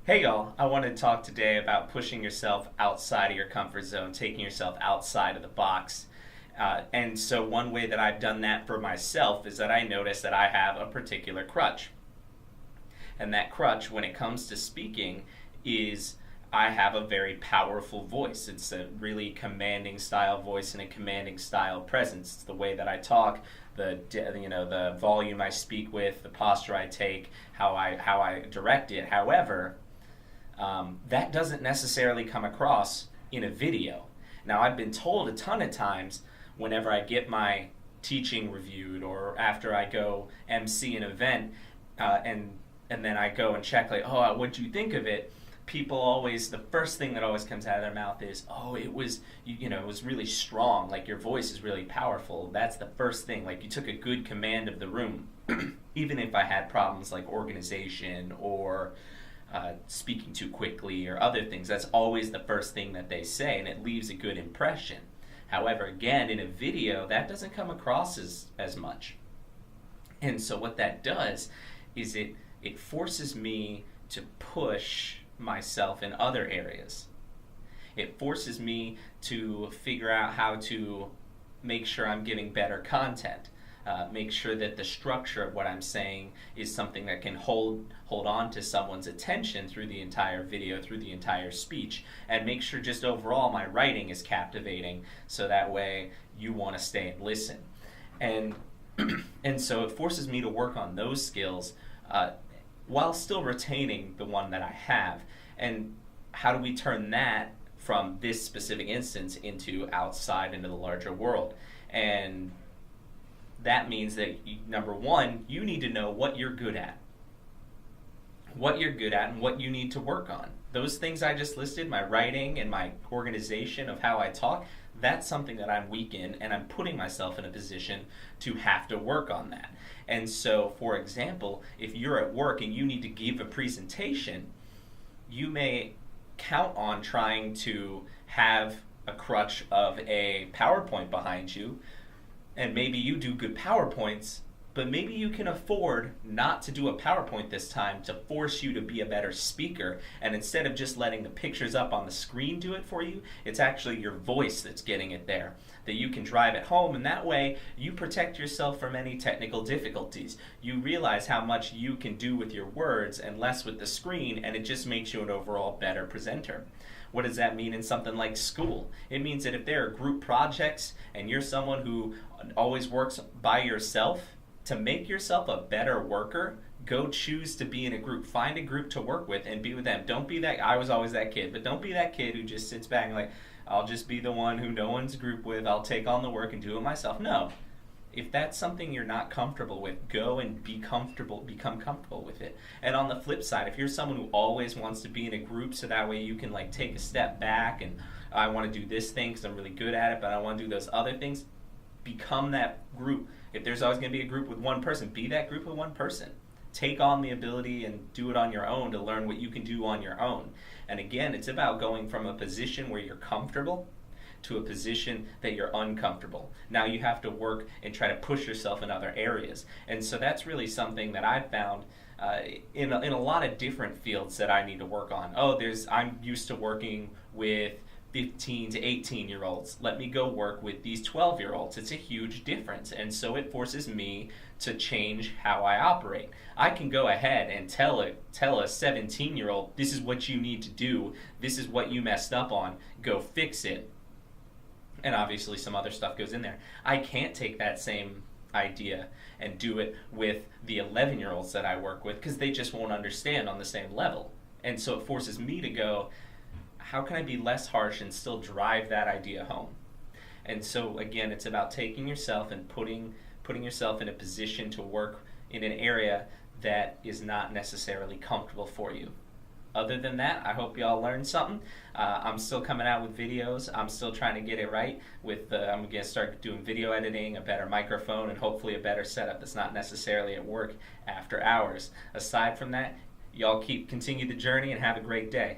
Hey y'all, I want to talk today about pushing yourself outside of your comfort zone, taking yourself outside of the box. And so, one way that I've done that for myself is that I notice that I have a particular crutch. And that crutch, when it comes to speaking, is I have a very powerful voice. It's a really commanding style voice and a commanding style presence. It's the way that I talk, the volume I speak with, the posture I take, how I direct it. However, that doesn't necessarily come across in a video. Now, I've been told a ton of times whenever I get my teaching reviewed or after I go MC an event, and then I go and check, like, oh, what'd you think of it? People always, the first thing that always comes out of their mouth is, oh, it was, it was really strong. Like, your voice is really powerful. That's the first thing. Like, you took a good command of the room. Even if I had problems like organization or speaking too quickly or other things, that's always the first thing that they say, and it leaves a good impression. However, again, in a video, that doesn't come across as much. And so what that does is it forces me to push myself in other areas. It forces me to figure out how to make sure I'm giving better content. Make sure that the structure of what I'm saying is something that can hold on to someone's attention through the entire video, through the entire speech, and make sure just overall my writing is captivating, so that way you want to stay and listen. And and so it forces me to work on those skills while still retaining the one that I have. And how do we turn that from this specific instance into outside into the larger world? And that means that, number one, you need to know what you're good at. What you're good at and what you need to work on. Those things I just listed, my writing and my organization of how I talk, that's something that I'm weak in, and I'm putting myself in a position to have to work on that. And so, for example, if you're at work and you need to give a presentation, you may count on trying to have a crutch of a PowerPoint behind you, and maybe you do good PowerPoints, but maybe you can afford not to do a PowerPoint this time to force you to be a better speaker. And instead of just letting the pictures up on the screen do it for you, it's actually your voice that's getting it there, that you can drive it home. And that way you protect yourself from any technical difficulties. You realize how much you can do with your words and less with the screen, and it just makes you an overall better presenter. What does that mean in something like school? It means that if there are group projects and you're someone who always works by yourself, to make yourself a better worker, go choose to be in a group. Find a group to work with and be with them. Don't be that, I was always that kid, but don't be that kid who just sits back and like, I'll just be the one who no one's group with, I'll take on the work and do it myself. No. If that's something you're not comfortable with, go and become comfortable with it. And on the flip side, if you're someone who always wants to be in a group so that way you can like take a step back and I want to do this thing because I'm really good at it, but I want to do those other things, become that group. If there's always going to be a group with one person, be that group with one person. Take on the ability and do it on your own to learn what you can do on your own. And again, it's about going from a position where you're comfortable to a position that you're uncomfortable. Now you have to work and try to push yourself in other areas. And so that's really something that I've found in a lot of different fields that I need to work on. I'm used to working with 15 to 18-year-olds. Let me go work with these 12-year-olds. It's a huge difference. And so it forces me to change how I operate. I can go ahead and tell a 17-year-old, this is what you need to do. This is what you messed up on. Go fix it. And obviously some other stuff goes in there. I can't take that same idea and do it with the 11-year-olds that I work with because they just won't understand on the same level. And so it forces me to go, how can I be less harsh and still drive that idea home? And so again, it's about taking yourself and putting yourself in a position to work in an area that is not necessarily comfortable for you. Other than that, I hope y'all learned something. I'm still coming out with videos. I'm still trying to get it right. I'm going to start doing video editing, a better microphone, and hopefully a better setup that's not necessarily at work after hours. Aside from that, y'all continue the journey and have a great day.